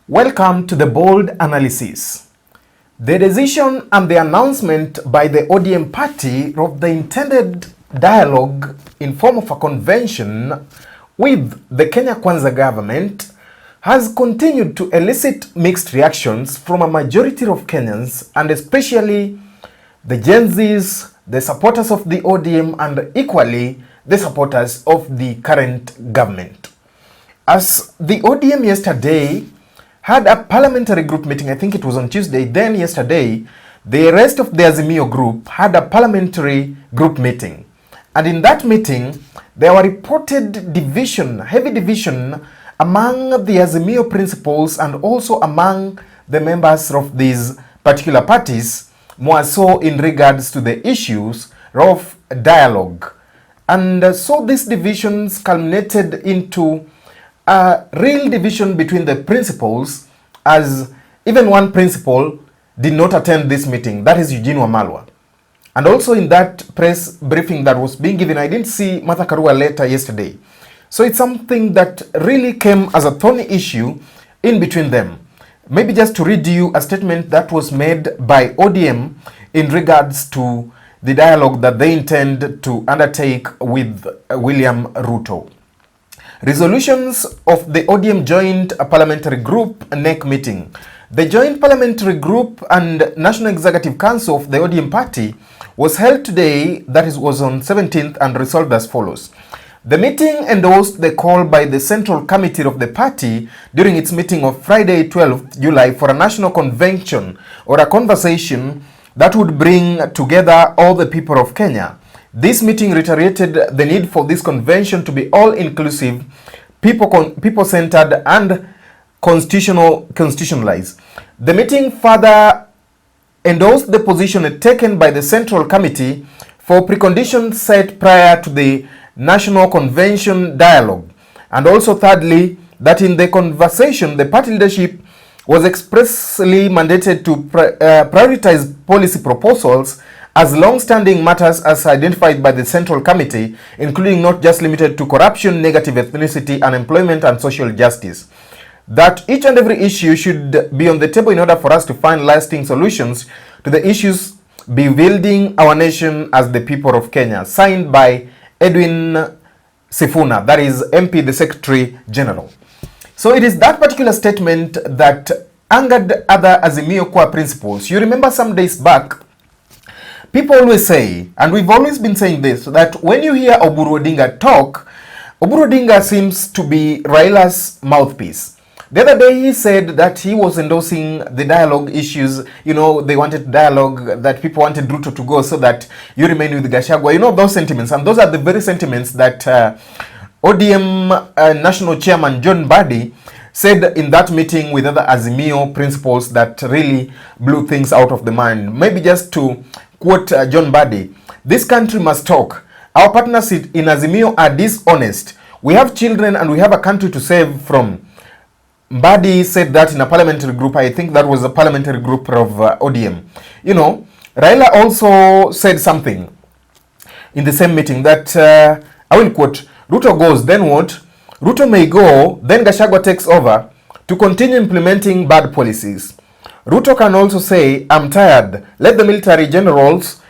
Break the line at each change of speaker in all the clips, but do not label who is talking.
Welcome to the Bold Analysis. The decision and the announcement by the ODM party of the intended dialogue in form of a convention with the Kenya Kwanza government has continued to elicit mixed reactions from a majority of Kenyans, and especially the Gen Zs, the supporters of the ODM, and equally the supporters of the current government. As the ODM yesterday had a parliamentary group meeting, I think it was on Tuesday, then yesterday, the rest of the Azimio group had a parliamentary group meeting. And in that meeting, there were reported division, heavy division among the Azimio principals and also among the members of these particular parties, more so in regards to the issues of dialogue. And so these divisions culminated into a real division between the principals, as even one principal did not attend this meeting, that is Eugene Wamalwa. And also in that press briefing that was being given, I didn't see Martha Karua later yesterday. So it's something that really came as a thorny issue in between them. Maybe just to read you a statement that was made by ODM in regards to the dialogue that they intend to undertake with William Ruto. Resolutions of the ODM Joint Parliamentary Group NEC meeting. The Joint Parliamentary Group and National Executive Council of the ODM party was held today, that was on 17th, and resolved as follows. The meeting endorsed the call by the Central Committee of the party during its meeting of Friday, 12th July for a national convention or a conversation that would bring together all the people of Kenya. This meeting reiterated the need for this convention to be all-inclusive, people-centered, and constitutionalized. The meeting further endorsed the position taken by the Central Committee for preconditions set prior to the National Convention dialogue. And also thirdly, that in the conversation, the party leadership was expressly mandated to prioritize policy proposals as long-standing matters as identified by the Central Committee, including not just limited to corruption, negative ethnicity, unemployment, and social justice. That each and every issue should be on the table in order for us to find lasting solutions to the issues bewildering our nation as the people of Kenya. Signed by Edwin Sifuna, that is MP, the Secretary General. So it is that particular statement that angered other Azimio core principles. You remember some days back, people always say, and we've always been saying this, that when you hear Oduor talk, Oduor seems to be Raila's mouthpiece. The other day he said that he was endorsing the dialogue issues. You know, they wanted dialogue, that people wanted Ruto to go so that you remain with Gachagua. You know, those sentiments. And those are the very sentiments that ODM National Chairman John Mbadi said in that meeting with other Azimio principals that really blew things out of the mind. Maybe just to quote John Mbadi, this country must talk. Our partners in Azimio are dishonest. We have children and we have a country to save from. Mbadi said that in a parliamentary group. I think that was a parliamentary group of ODM. You know, Raila also said something in the same meeting that, I will quote, Ruto goes, then what? Ruto may go, then Gachagua takes over to continue implementing bad policies. Ruto can also say, I'm tired, let the military generals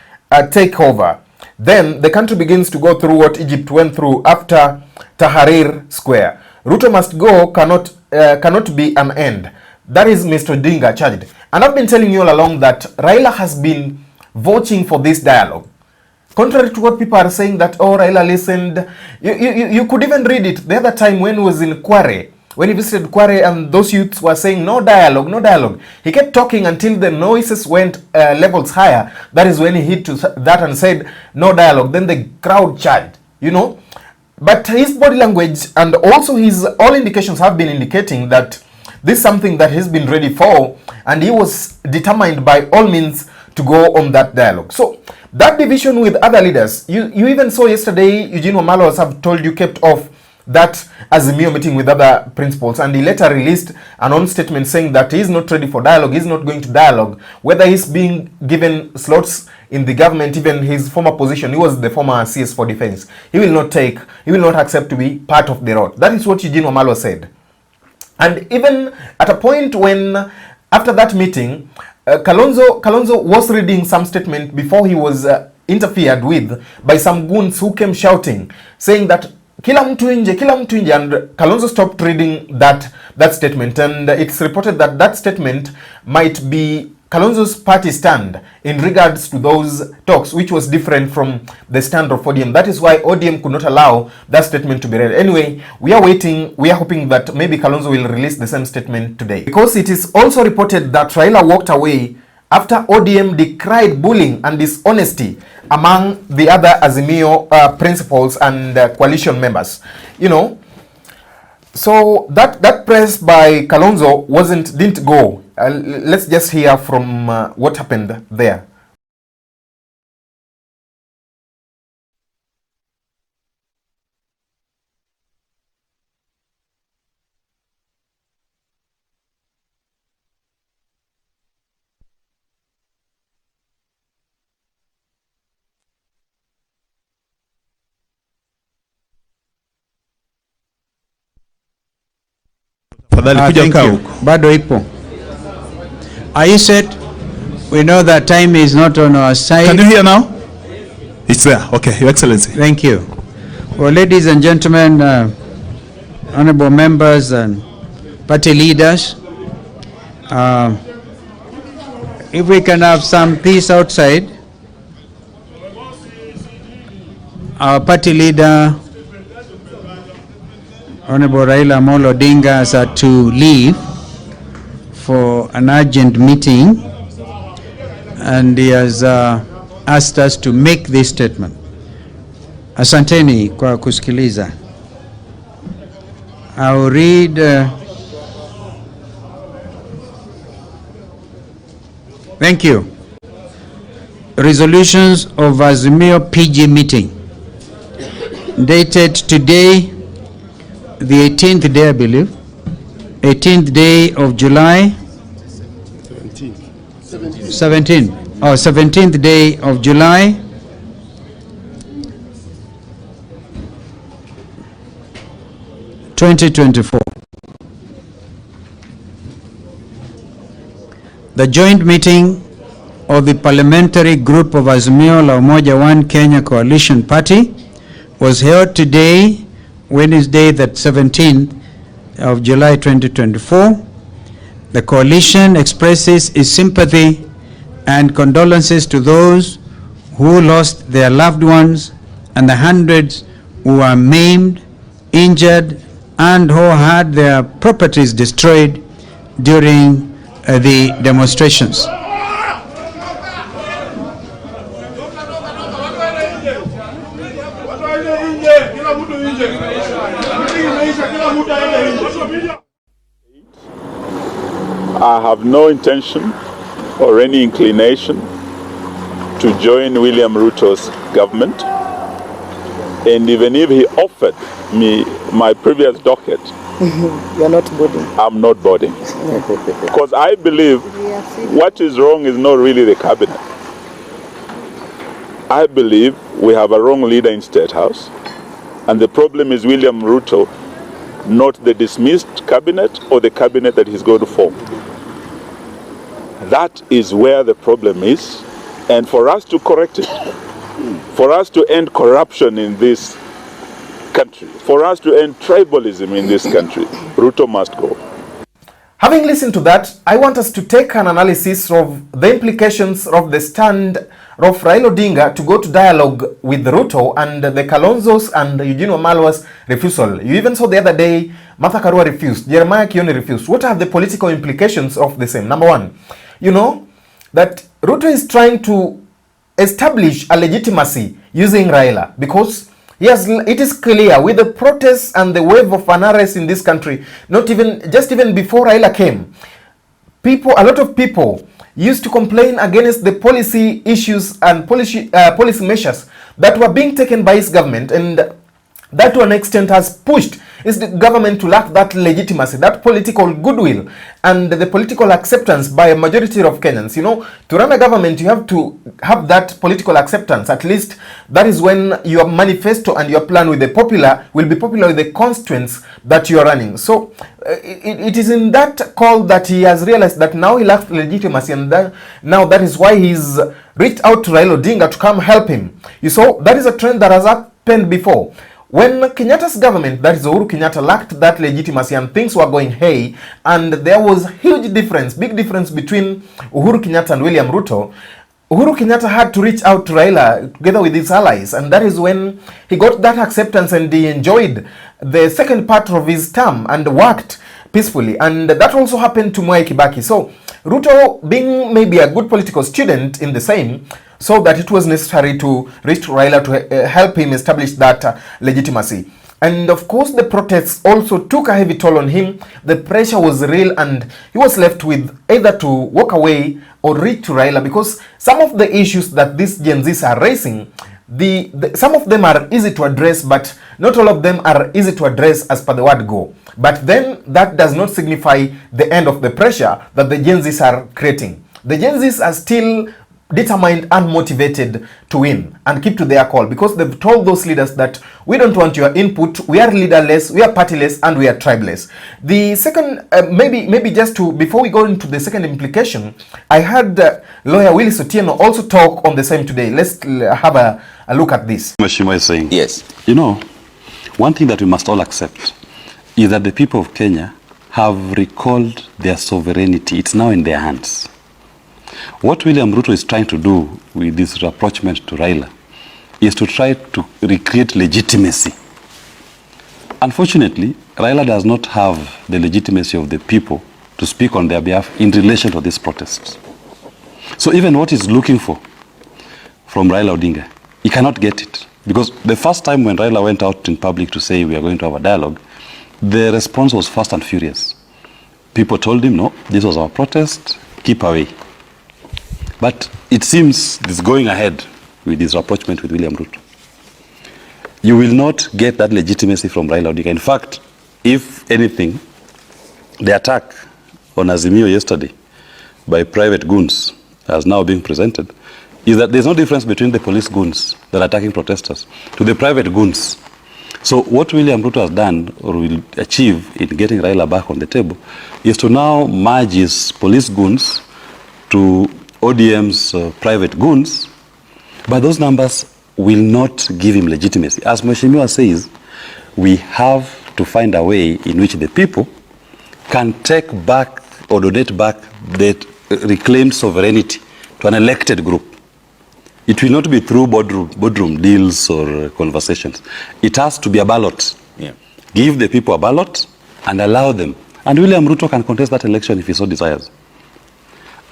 take over. Then the country begins to go through what Egypt went through after Tahrir Square. Ruto must go, cannot be an end. That is Mr. Dinga charged. And I've been telling you all along that Raila has been vouching for this dialogue. Contrary to what people are saying that, oh, Raila listened. You could even read it the other time when he was in Kware. When he visited Kware and those youths were saying, no dialogue, no dialogue. He kept talking until the noises went levels higher. That is when he hit to that and said, no dialogue. Then the crowd charged, you know. But his body language and also his all indications have been indicating that this is something that he's been ready for, and he was determined by all means to go on that dialogue. So that division with other leaders, you even saw yesterday, Eugene Wamalwa, as I've told you, kept off that Azimio meeting with other principals, and he later released an own statement saying that he's not ready for dialogue, he's not going to dialogue, whether he's being given slots in the government, even his former position, he was the former CS for defense, he will not accept to be part of the road. That is what Eugene Wamalwa said. And even at a point when, after that meeting, Kalonzo was reading some statement before he was interfered with by some goons who came shouting, saying that kila mtu nje, and Kalonzo stopped reading that statement, and it's reported that that statement might be Kalonzo's party stand in regards to those talks, which was different from the stand of ODM. That is why ODM could not allow that statement to be read. Anyway, we are waiting. We are hoping that maybe Kalonzo will release the same statement today. Because it is also reported that Raila walked away after ODM decried bullying and dishonesty among the other Azimio principals and coalition members. You know, so that press by Kalonzo didn't go. Let's just hear from what happened there.
Thank you. Bado ipo. Are you set? We know that time is not on our side.
Can you hear now? It's there. Okay, Your Excellency.
Thank you. Well, ladies and gentlemen, honorable members and party leaders, if we can have some peace outside. Our party leader, Honorable Raila Amolo Odinga, has had to leave for an urgent meeting, and he has asked us to make this statement. Asanteni kwa kusikiliza. I'll read thank you. Resolutions of Azimio PG meeting dated today, the 18th day, I believe, 18th day of July, 17th day of July, 2024. The joint meeting of the parliamentary group of Azimio la Umoja One Kenya Coalition Party was held today, Wednesday, the 17th of July 2024. The coalition expresses its sympathy and condolences to those who lost their loved ones and the hundreds who were maimed, injured, and who had their properties destroyed during the demonstrations.
I have no intention or any inclination to join William Ruto's government, and even if he offered me my previous docket,
you're not boarding.
I'm not boarding. Because I believe what is wrong is not really the cabinet. I believe we have a wrong leader in State House, and the problem is William Ruto, not the dismissed cabinet or the cabinet that he's going to form. That is where the problem is, and for us to correct it, for us to end corruption in this country, for us to end tribalism in this country, Ruto must go.
Having listened to that, I want us to take an analysis of the implications of the stand of Raila Odinga to go to dialogue with Ruto and the Kalonzos and Eugene Wamalwa's refusal. You even saw the other day, Martha Karua refused, Jeremiah Kioni refused. What are the political implications of the same? Number one, you know that Ruto is trying to establish a legitimacy using Raila, because it is clear with the protests and the wave of unrest in this country, just even before Raila came, a lot of people used to complain against the policy issues and policy measures that were being taken by his government, and that to an extent has pushed is the government to lack that legitimacy, that political goodwill, and the political acceptance by a majority of Kenyans. You know, to run a government, you have to have that political acceptance. At least that is when your manifesto and your plan with the popular will be popular with the constituents that you are running. So it is in that call that he has realized that now he lacks legitimacy, and now that is why he's reached out to Raila Odinga to come help him. You saw that is a trend that has happened before. When Kenyatta's government, that is Uhuru Kenyatta, lacked that legitimacy and things were going hey, and there was huge difference, big difference between Uhuru Kenyatta and William Ruto, Uhuru Kenyatta had to reach out to Raila together with his allies, and that is when he got that acceptance and he enjoyed the second part of his term and worked peacefully. And that also happened to Mwai Kibaki. So Ruto, being maybe a good political student in the same, so that it was necessary to reach Raila to help him establish that legitimacy. And of course, the protests also took a heavy toll on him. The pressure was real, and he was left with either to walk away or reach to Raila, because some of the issues that these Gen Zs are raising, some of them are easy to address, but not all of them are easy to address as per the word go. But then that does not signify the end of the pressure that the Gen Zs are creating. The Gen Zs are still determined and motivated to win and keep to their call, because they've told those leaders that we don't want your input, we are leaderless, we are partyless, and we are tribeless. The second, maybe just to, before we go into the second implication, I heard lawyer Willis Otieno also talk on the same today. Let's have a look at this.
Mheshimiwa is saying,
yes,
you know, one thing that we must all accept is that the people of Kenya have recalled their sovereignty. It's now in their hands. What William Ruto is trying to do with this rapprochement to Raila is to try to recreate legitimacy. Unfortunately, Raila does not have the legitimacy of the people to speak on their behalf in relation to these protests. So even what he's looking for from Raila Odinga, he cannot get it. Because the first time when Raila went out in public to say we are going to have a dialogue, the response was fast and furious. People told him, no, this was our protest, keep away. But it seems this going ahead with this rapprochement with William Ruto, you will not get that legitimacy from Raila Odinga. In fact, if anything, the attack on Azimio yesterday by private goons as now being presented is that there's no difference between the police goons that are attacking protesters to the private goons. So what William Ruto has done or will achieve in getting Raila back on the table is to now merge his police goons to ODM's private goons, but those numbers will not give him legitimacy. As Mheshimiwa says, we have to find a way in which the people can take back or donate back the reclaimed sovereignty to an elected group. It will not be through boardroom deals or conversations. It has to be a ballot.
yeah,
Give the people a ballot and allow them. And William Ruto can contest that election if he so desires.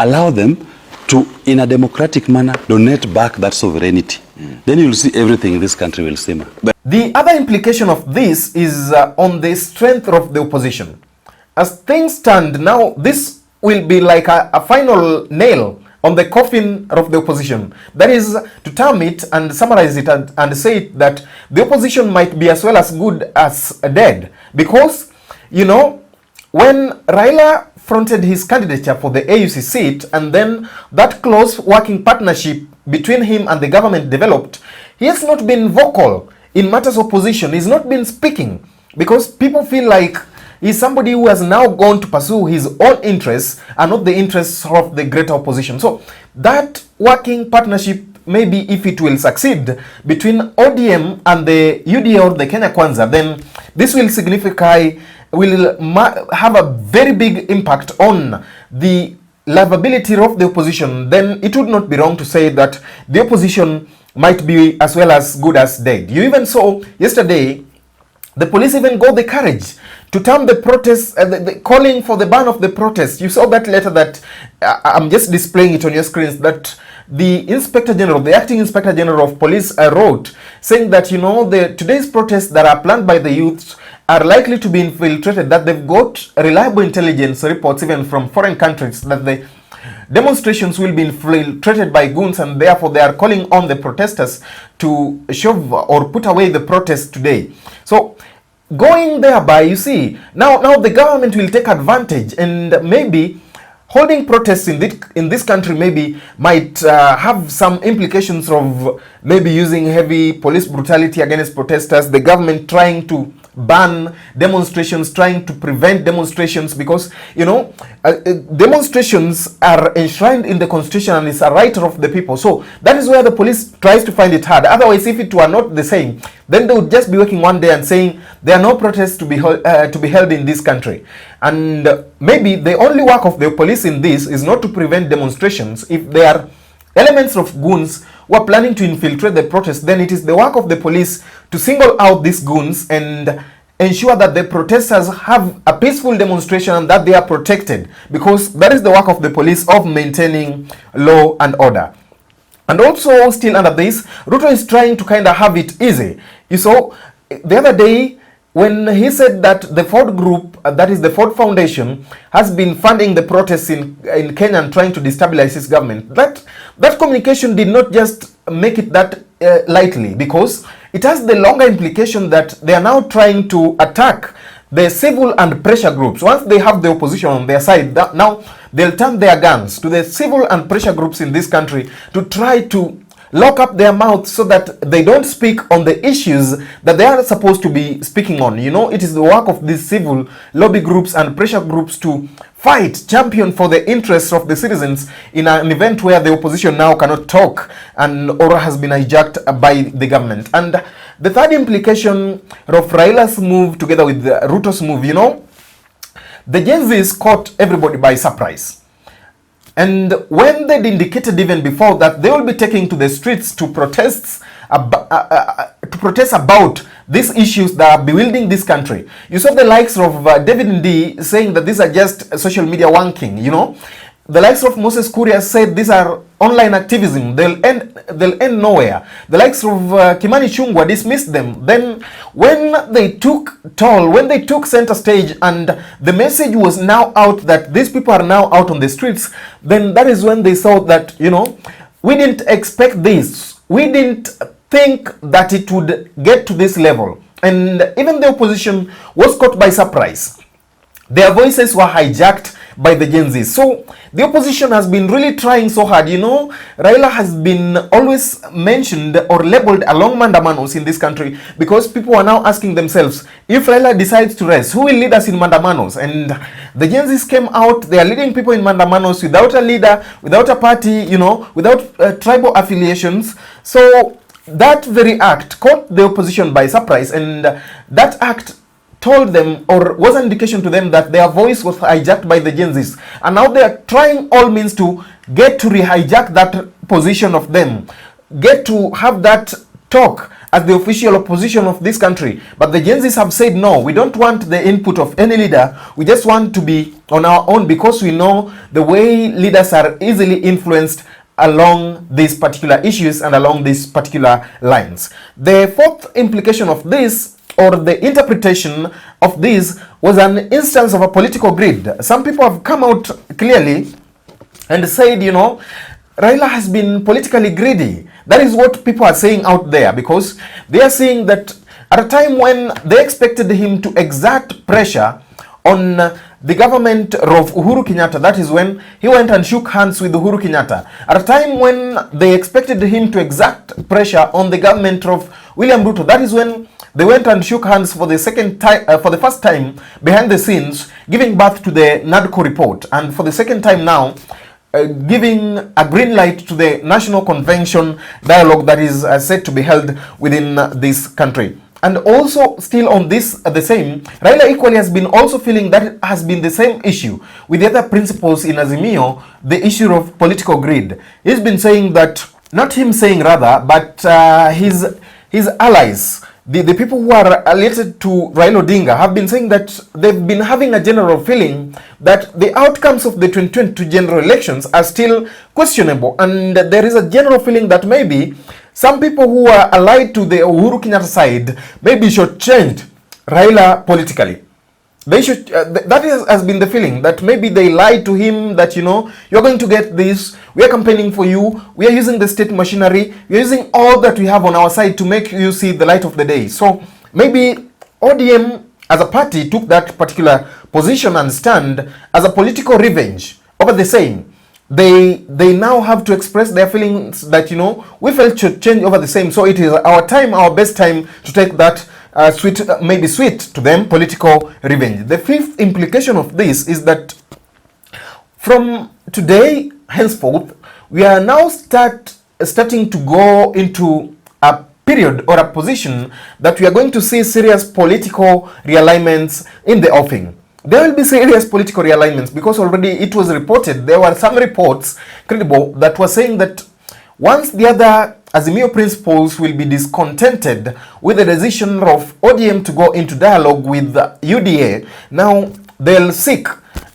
Allow them to, in a democratic manner, donate back that sovereignty. Then you'll see everything in this country will simmer.
The other implication of this is on the strength of the opposition. As things stand now, this will be like a final nail on the coffin of the opposition. That is to term it and summarize it and say it that the opposition might be as well as good as dead. Because, you know, when Raila fronted his candidature for the AUC seat, and then that close working partnership between him and the government developed, he has not been vocal in matters of opposition. He's not been speaking because people feel like he's somebody who has now gone to pursue his own interests and not the interests of the greater opposition. So that working partnership, maybe if it will succeed between ODM and the UDA or the Kenya Kwanza, then this will will have a very big impact on the livability of the opposition. Then it would not be wrong to say that the opposition might be as well as good as dead. You even saw yesterday, the police even got the courage to term the protests, calling for the ban of the protest. You saw that letter that I'm just displaying it on your screens, that the Inspector General, the Acting Inspector General of Police wrote, saying that, you know, today's protests that are planned by the youths are likely to be infiltrated, that they've got reliable intelligence reports even from foreign countries that demonstrations will be infiltrated by goons, and therefore they are calling on the protesters to shove or put away the protest today. So going thereby, you see, now the government will take advantage, and maybe holding protests in this country maybe might have some implications of maybe using heavy police brutality against protesters, the government trying to ban demonstrations, trying to prevent demonstrations, because demonstrations are enshrined in the constitution and it's a right of the people. So that is where the police tries to find it hard. Otherwise, if it were not the same, then they would just be waking one day and saying there are no protests to be held in this country. And maybe the only work of the police in this is not to prevent demonstrations. If there are elements of goons who are planning to infiltrate the protest, then it is the work of the police to single out these goons and ensure that the protesters have a peaceful demonstration and that they are protected, because that is the work of the police of maintaining law and order. And also, still under this, Ruto is trying to kind of have it easy. You saw the other day when he said that the Ford Group, that is the Ford Foundation, has been funding the protests in Kenya and trying to destabilize his government. That communication did not just make it that lightly, because it has the longer implication that they are now trying to attack the civil and pressure groups. Once they have the opposition on their side, now they'll turn their guns to the civil and pressure groups in this country to try to lock up their mouths so that they don't speak on the issues that they are supposed to be speaking on. It is the work of these civil lobby groups and pressure groups to fight, champion for the interests of the citizens in an event where the opposition now cannot talk and or has been hijacked by the government. And the third implication of Raila's move together with Ruto's move, the Gen Zs caught everybody by surprise. And when they'd indicated even before that they will be taking to the streets to protest about these issues that are bewildering this country, you saw the likes of David Ndii saying that these are just social media wanking. The likes of Moses Kuria said these are online activism, they'll end nowhere. The likes of Kimani Chungwa dismissed them. Then when they took toll, when they took center stage and the message was now out that these people are now out on the streets, then that is when they saw that, we didn't expect this. We didn't think that it would get to this level. And even the opposition was caught by surprise. Their voices were hijacked by the Gen Z. So the opposition has been really trying so hard. Raila has been always mentioned or labeled along mandamanos in this country, because people are now asking themselves, if Raila decides to rest, who will lead us in mandamanos? And the Gen Zs came out, they are leading people in mandamanos without a leader, without a party, without tribal affiliations. So that very act caught the opposition by surprise, and that act told them, or was an indication to them, that their voice was hijacked by the Gen Zs. And now they are trying all means to get to re-hijack that position of them, get to have that talk as the official opposition of this country. But the Gen Zs have said, no, we don't want the input of any leader. We just want to be on our own, because we know the way leaders are easily influenced along these particular issues and along these particular lines. The fourth implication of this, or the interpretation of this, was an instance of a political greed. Some people have come out clearly and said, Raila has been politically greedy. That is what people are saying out there, because they are saying that at a time when they expected him to exert pressure on the government of Uhuru Kenyatta, that is when he went and shook hands with Uhuru Kenyatta. At a time when they expected him to exert pressure on the government of William Ruto, that is when they went and shook hands for the first time behind the scenes, giving birth to the NADCO report, and for the second time now, giving a green light to the National Convention dialogue that is said to be held within this country. And also, still on this, the same, Raila equally has been also feeling that it has been the same issue with the other principles in Azimio, the issue of political greed. He's been saying that, not him saying rather, but his allies, the people who are related to Raila Odinga, have been saying that they've been having a general feeling that the outcomes of the 2022 general elections are still questionable, and there is a general feeling that maybe some people who are allied to the Uhuru Kenyatta side maybe shortchanged Raila politically. they should, that has been the feeling, that maybe they lied to him that, you know, you're going to get this, we are campaigning for you, we are using the state machinery, we are using all that we have on our side to make you see the light of the day. So maybe ODM as a party took that particular position and stand as a political revenge over the same. They now have to express their feelings that, you know, we felt should change over the same. So it is our time, our best time to take that sweet, maybe sweet to them, political revenge. The fifth implication of this is that from today henceforth, we are now starting to go into a period or a position that we are going to see serious political realignments in the offing. There will be serious political realignments because already it was reported, there were some reports, credible, that were saying that once the other Azimio principles will be discontented with the decision of ODM to go into dialogue with the UDA, now they'll seek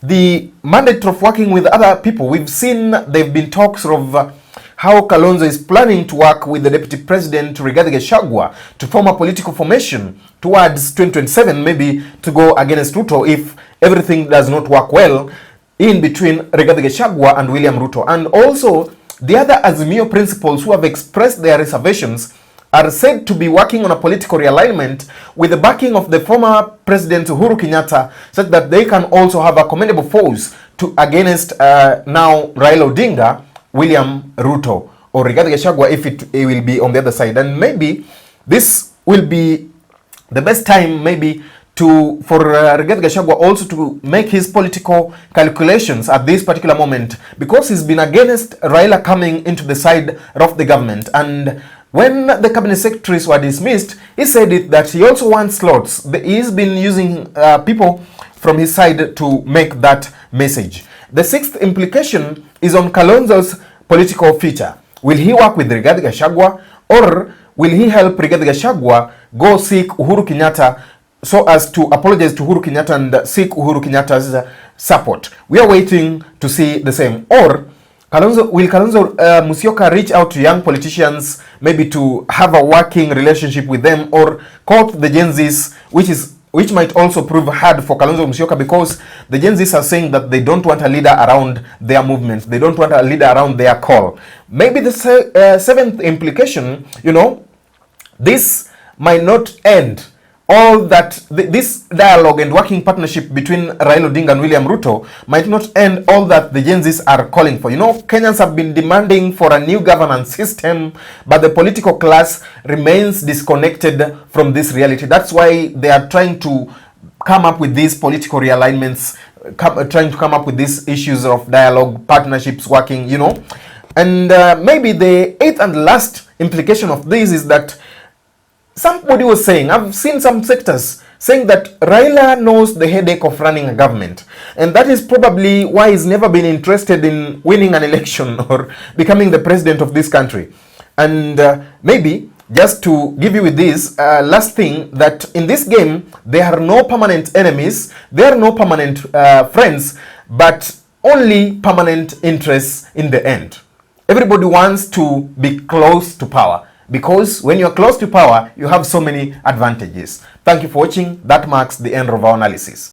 the mandate of working with other people. We've seen there have been talks of how Kalonzo is planning to work with the Deputy President Rigathi Gachagua to form a political formation towards 2027, maybe to go against Ruto if everything does not work well in between Rigathi Gachagua and William Ruto. And also, the other Azimio principals who have expressed their reservations are said to be working on a political realignment with the backing of the former President Uhuru Kenyatta, such that they can also have a commendable force to against now Raila Odinga, William Ruto, or Rigathi Gachagua if it will be on the other side. And maybe this will be the best time maybe for Rigathi Gachagua also to make his political calculations at this particular moment, because he's been against Raila coming into the side of the government. And when the cabinet secretaries were dismissed, he said it that he also wants slots. He's been using people from his side to make that message. The sixth implication is on Kalonzo's political future. Will he work with Rigathi Gachagua, or will he help Rigathi Gachagua go seek Uhuru Kenyatta so as to apologize to Uhuru Kenyatta and seek Uhuru Kenyatta's support? We are waiting to see the same. Or will Kalonzo Musyoka reach out to young politicians, maybe to have a working relationship with them, or court the Gen Zs, which might also prove hard for Kalonzo Musyoka, because the Gen Zs are saying that they don't want a leader around their movement. They don't want a leader around their call. Maybe the seventh implication, you know, this might not end all that, this dialogue and working partnership between Raila Odinga and William Ruto might not end all that the Gen Zs are calling for. You know, Kenyans have been demanding for a new governance system, but the political class remains disconnected from this reality. That's why they are trying to come up with these political realignments, trying to come up with these issues of dialogue, partnerships, working, you know. And maybe the eighth and last implication of this is that somebody was saying, I've seen some sectors saying that Raila knows the headache of running a government, and that is probably why he's never been interested in winning an election or becoming the president of this country. And maybe just to give you with this last thing, that in this game there are no permanent enemies, there are no permanent friends, but only permanent interests in the end. Everybody wants to be close to power, because when you're close to power, you have so many advantages. Thank you for watching. That marks the end of our analysis.